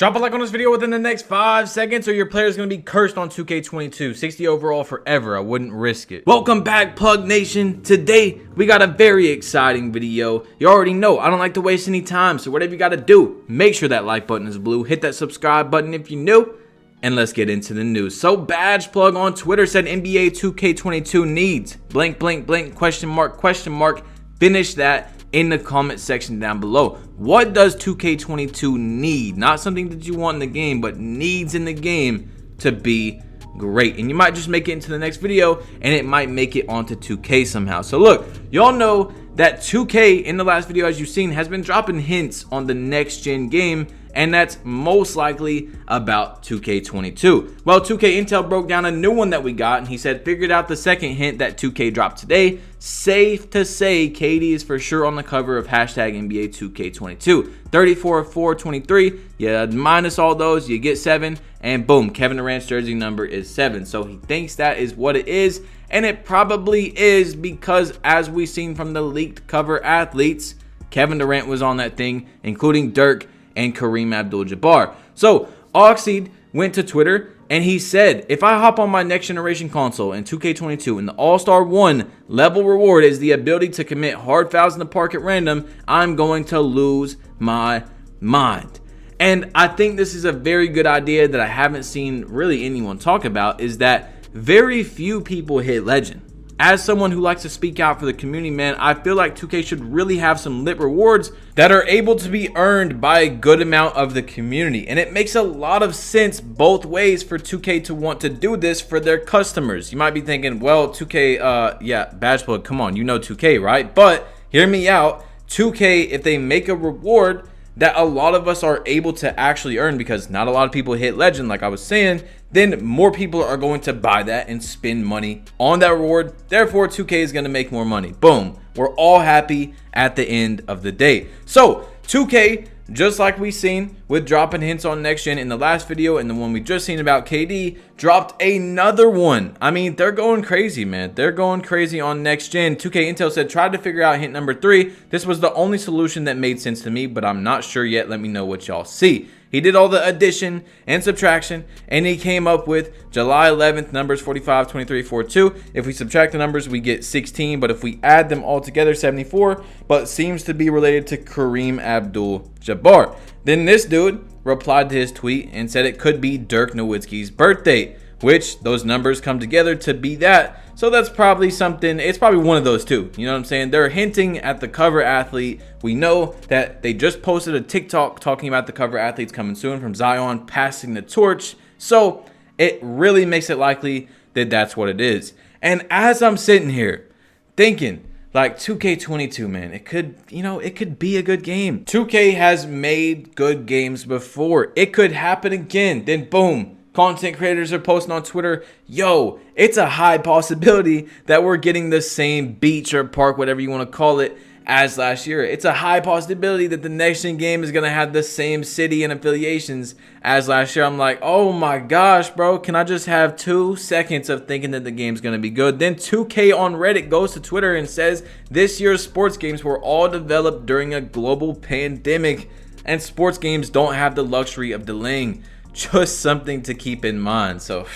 Drop a like on this video within the next 5 seconds or your player is going to be cursed on 2K22. 60 overall forever. I wouldn't risk it. Welcome back, Plug Nation. Today, we got a very exciting video. You already know I don't like to waste any time, so whatever you got to do, make sure that like button is blue. Hit that subscribe button if you're new. And let's get into the news. So Badge Plug on Twitter said NBA 2K22 needs blank, blank, blank, question mark, question mark. Finish that in the comment section down below. What does 2K22 need? Not something that you want in the game, but needs in the game to be great. And you might just make it into the next video and it might make it onto 2K somehow. So look, y'all know that 2K in the last video, as you've seen, has been dropping hints on the next gen game, and that's most likely about 2K22. Well, 2K Intel broke down a new one that we got, and he said, figured out the second hint that 2K dropped today. Safe to say, KD is for sure on the cover of hashtag NBA 2K22. 34 of 423. Yeah, minus all those, you get 7, and boom, Kevin Durant's jersey number is 7. So he thinks that is what it is, and it probably is because, as we've seen from the leaked cover athletes, Kevin Durant was on that thing, including Dirk and Kareem Abdul-Jabbar. So Oxide went to Twitter and he said, if I hop on my next generation console in 2K22 and the All-Star 1 level reward is the ability to commit hard fouls in the park at random, I'm going to lose my mind. And I think this is a very good idea that I haven't seen really anyone talk about, is that very few people hit legend. As someone who likes to speak out for the community, man, I feel like 2K should really have some lit rewards that are able to be earned by a good amount of the community. And it makes a lot of sense both ways for 2K to want to do this for their customers. You might be thinking, well, 2K, yeah, Badge Plug, come on, you know 2K, right? But hear me out. 2K, if they make a reward that a lot of us are able to actually earn, because not a lot of people hit legend, like I was saying, then more people are going to buy that and spend money on that reward. Therefore, 2K is going to make more money. Boom. We're all happy at the end of the day. So 2K, just like we seen with dropping hints on next gen in the last video and the one we just seen about KD, dropped another one. I mean, they're going crazy, man. They're going crazy on next gen. 2K Intel said, tried to figure out hint number 3. This was the only solution that made sense to me, but I'm not sure yet. Let me know what y'all see. He did all the addition and subtraction, and he came up with July 11th numbers 45, 23, 42. If we subtract the numbers, we get 16, but if we add them all together, 74, but seems to be related to Kareem Abdul-Jabbar. Then this dude replied to his tweet and said it could be Dirk Nowitzki's birthday, which those numbers come together to be that. So that's probably something, it's probably one of those two. You know what I'm saying? They're hinting at the cover athlete. We know that they just posted a TikTok talking about the cover athletes coming soon from Zion passing the torch. So it really makes it likely that that's what it is. And as I'm sitting here thinking, like 2K22, man, it could, it could be a good game. 2K has made good games before. It could happen again. Then boom. Content creators are posting on Twitter, yo, it's a high possibility that we're getting the same beach or park, whatever you want to call it, as last year. It's a high possibility that the next gen game is going to have the same city and affiliations as last year. I'm like, oh my gosh, bro, can I just have 2 seconds of thinking that the game's going to be good? Then 2K on Reddit goes to Twitter and says, this year's sports games were all developed during a global pandemic, and sports games don't have the luxury of delaying. Just something to keep in mind. So,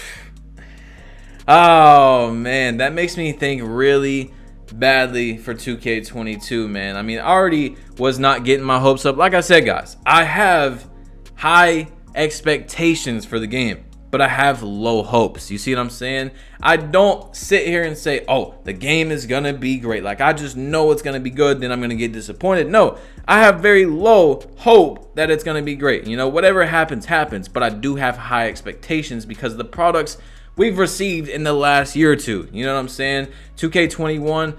oh man, that makes me think really badly for 2K22, man. I mean, I already was not getting my hopes up. Like I said, guys, I have high expectations for the game, but I have low hopes. You see what I'm saying? I don't sit here and say, oh, the game is gonna be great. Like, I just know it's gonna be good, then I'm gonna get disappointed. No, I have very low hope that it's gonna be great. Whatever happens, happens. But I do have high expectations because of the products we've received in the last year or two. You know what I'm saying? 2K21,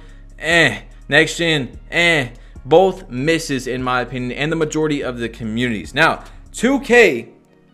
next gen, both misses in my opinion, and the majority of the communities. Now, 2K,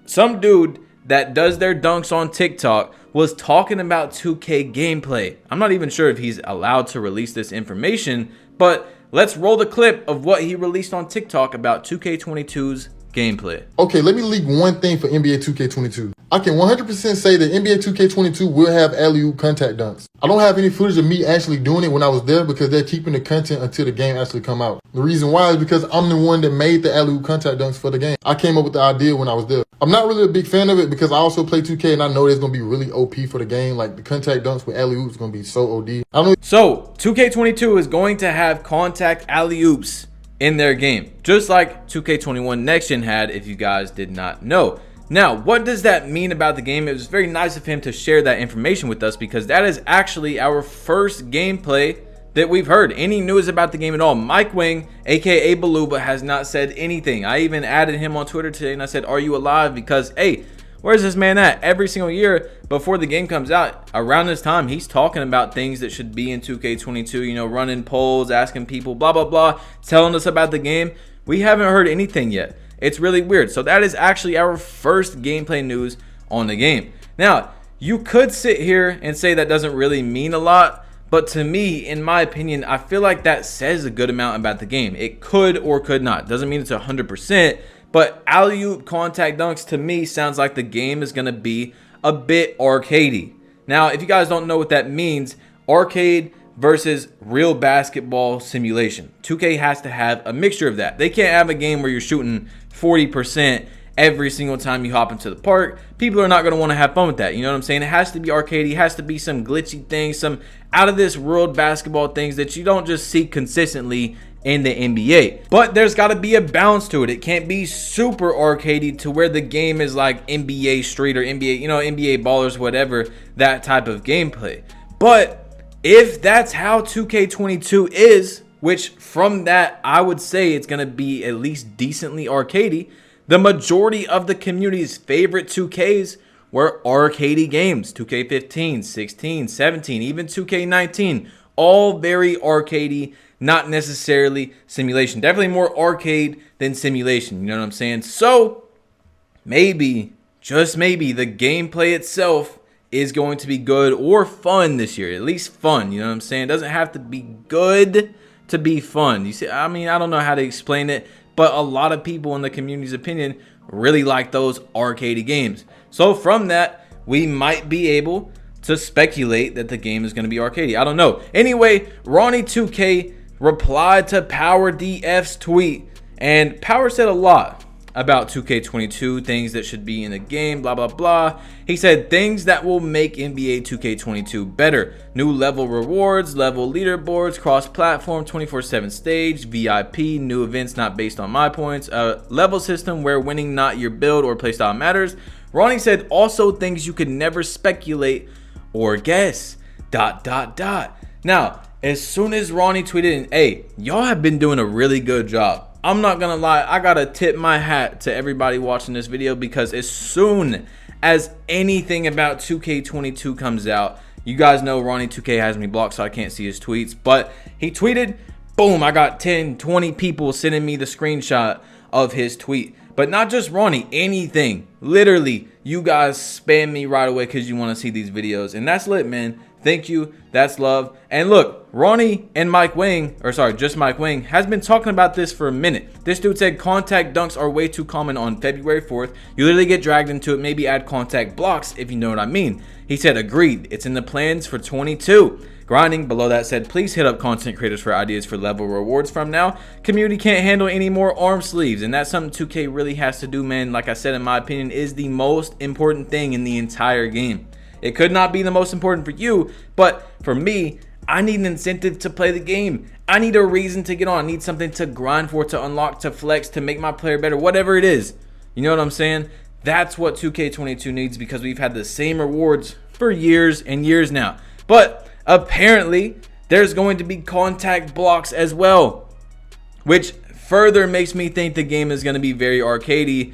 some dude that does their dunks on TikTok was talking about 2K gameplay. I'm not even sure if he's allowed to release this information, but let's roll the clip of what he released on TikTok about 2K22's gameplay. Okay, let me leak one thing for NBA 2K22. I can 100% say that NBA 2K22 will have alley-oop contact dunks. I don't have any footage of me actually doing it when I was there because they're keeping the content until the game actually come out. The reason why is because I'm the one that made the alley-oop contact dunks for the game. I came up with the idea when I was there. I'm not really a big fan of it because I also play 2K and I know it's going to be really OP for the game. Like the contact dunks with alley-oops is going to be so OD. I don't know. So 2K22 is going to have contact alley-oops in their game, just like 2K21 Next Gen had, if you guys did not know. Now, what does that mean about the game? It was very nice of him to share that information with us because that is actually our first gameplay that we've heard. Any news about the game at all? Mike Wing, aka Baluba, has not said anything. I even added him on Twitter today and I said, are you alive? Because, hey, where's this man at? Every single year before the game comes out, around this time, he's talking about things that should be in 2K22, you know, running polls, asking people, blah, blah, blah, telling us about the game. We haven't heard anything yet. It's really weird. So that is actually our first gameplay news on the game. Now, you could sit here and say that doesn't really mean a lot, but to me, in my opinion, I feel like that says a good amount about the game. It could or could not. Doesn't mean it's 100%, but alley-oop contact dunks to me sounds like the game is going to be a bit arcadey. Now, if you guys don't know what that means, arcade versus real basketball simulation. 2K has to have a mixture of that. They can't have a game where you're shooting 40% every single time you hop into the park. People are not going to want to have fun with that. You know what I'm saying? It has to be arcadey. It has to be some glitchy things, some out of this world basketball things that you don't just see consistently in the NBA. But there's got to be a balance to it. It can't be super arcadey to where the game is like NBA Street or NBA, you know, NBA Ballers, whatever, that type of gameplay. But if that's how 2K22 is, which from that I would say it's going to be at least decently arcadey, the majority of the community's favorite 2Ks were arcadey games. 2K15, 16, 17, even 2K19, all very arcadey, not necessarily simulation. Definitely more arcade than simulation, you know what I'm saying? So maybe, just maybe, the gameplay itself is going to be good or fun this year. At least fun, you know what I'm saying? It doesn't have to be good to be fun. You see, I mean, I don't know how to explain it, but a lot of people in the community's opinion really like those arcadey games. So from that, we might be able to speculate that the game is going to be arcadey. I don't know. Anyway, Ronnie2K replied to Power DF's tweet, and Power said a lot about 2K22, things that should be in the game, blah, blah, blah. He said things that will make NBA 2K22 better. New level rewards, level leaderboards, cross-platform, 24/7 stage, VIP, new events not based on my points, a level system where winning not your build or playstyle matters. Ronnie said also things you could never speculate or guess, ... Now, as soon as Ronnie tweeted in, hey, y'all have been doing a really good job. I'm not gonna lie, I gotta tip my hat to everybody watching this video because as soon as anything about 2K22 comes out, you guys know Ronnie2K has me blocked so I can't see his tweets, but he tweeted, boom, I got 10, 20 people sending me the screenshot of his tweet. But not just Ronnie, anything. Literally, you guys spam me right away because you want to see these videos. And that's lit, man. Thank you. That's love. And look, Ronnie and Mike Wing, or sorry, just Mike Wing, has been talking about this for a minute. This dude said contact dunks are way too common on February 4th. You literally get dragged into it. Maybe add contact blocks if you know what I mean. He said, agreed. It's in the plans for 22. Grinding below that said, please hit up content creators for ideas for level rewards from now. Community can't handle any more arm sleeves, and that's something 2K really has to do, man. Like I said, in my opinion, is the most important thing in the entire game. It could not be the most important for you, but for me, I need an incentive to play the game. I need a reason to get on. I need something to grind for, to unlock, to flex, to make my player better, whatever it is. You know what I'm saying? That's what 2K22 needs because we've had the same rewards for years and years now. But apparently, there's going to be contact blocks as well, which further makes me think the game is going to be very arcadey,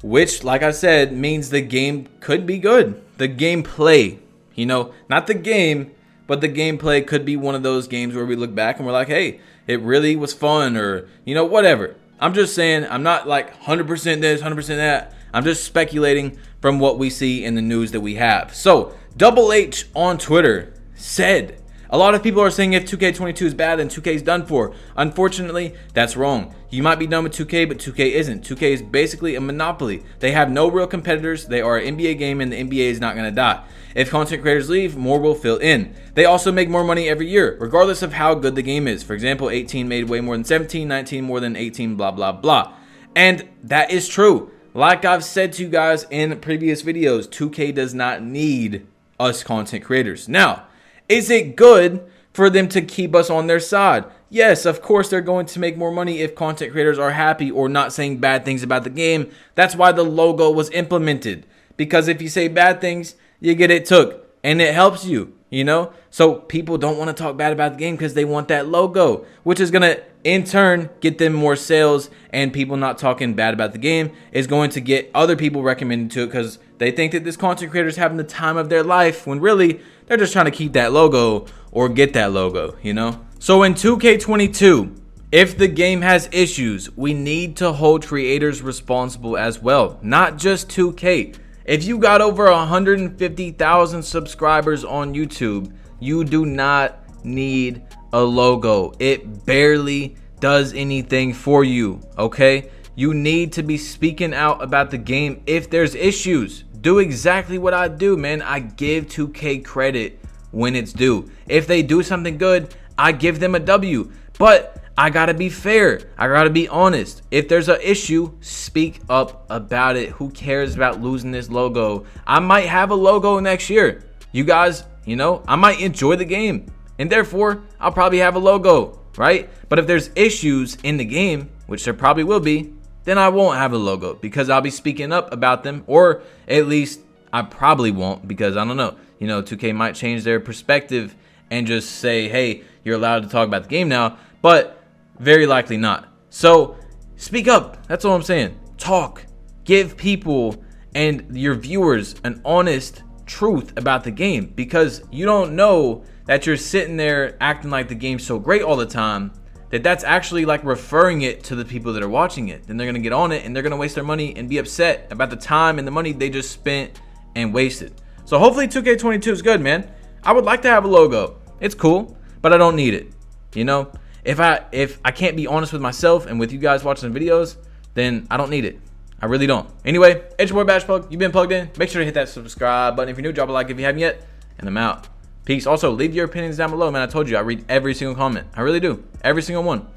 which, like I said, means the game could be good. The gameplay, you know, not the game, but the gameplay could be one of those games where we look back and we're like, hey, it really was fun, or, you know, whatever. I'm just saying, I'm not like 100% this, 100% that. I'm just speculating from what we see in the news that we have. So, Double H on Twitter said, A lot of people are saying if 2K22 is bad, then 2K is done for. Unfortunately, that's wrong. You might be done with 2K, but 2K isn't. 2K is basically a monopoly. They have no real competitors. They are an NBA game, and the NBA is not going to die. If content creators leave, more will fill in. They also make more money every year, regardless of how good the game is. For example, 18 made way more than 17, 19 more than 18, blah, blah, blah. And that is true. Like I've said to you guys in previous videos, 2K does not need us content creators. Now, is it good for them to keep us on their side? Yes, of course they're going to make more money if content creators are happy or not saying bad things about the game. That's why the logo was implemented. Because if you say bad things, you get it took. And it helps you, you know? So people don't want to talk bad about the game because they want that logo, which is going to, in turn, get them more sales. And people not talking bad about the game is going to get other people recommended to it because they think that this content creator is having the time of their life when really they're just trying to keep that logo or get that logo, you know? So in 2K22, if the game has issues, we need to hold creators responsible as well, not just 2K. If you got over 150,000 subscribers on YouTube, you do not need a logo. It barely does anything for you, okay? You need to be speaking out about the game if there's issues. Do exactly what I do, man. I give 2K credit when it's due. If they do something good, I give them a W. But I gotta be fair. I gotta be honest. If there's an issue, speak up about it. Who cares about losing this logo? I might have a logo next year. You guys, you know, I might enjoy the game. And therefore, I'll probably have a logo, right? But if there's issues in the game, which there probably will be, then I won't have a logo because I'll be speaking up about them, or at least I probably won't because I don't know. You know, 2K might change their perspective and just say, hey, you're allowed to talk about the game now, but very likely not. So speak up. That's all I'm saying. Talk. Give people and your viewers an honest truth about the game because you don't know that you're sitting there acting like the game's so great all the time that's actually like referring it to the people that are watching it. Then they're going to get on it and they're going to waste their money and be upset about the time and the money they just spent and wasted. So hopefully 2K22 is good, man. I would like to have a logo. It's cool, but I don't need it. You know, if I can't be honest with myself and with you guys watching the videos, then I don't need it. I really don't. Anyway, it's your boy BashPlug. You've been plugged in. Make sure to hit that subscribe button if you're new. Drop a like if you haven't yet. And I'm out. Peace. Also, leave your opinions down below, man. I told you I read every single comment. I really do. Every single one.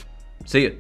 See ya.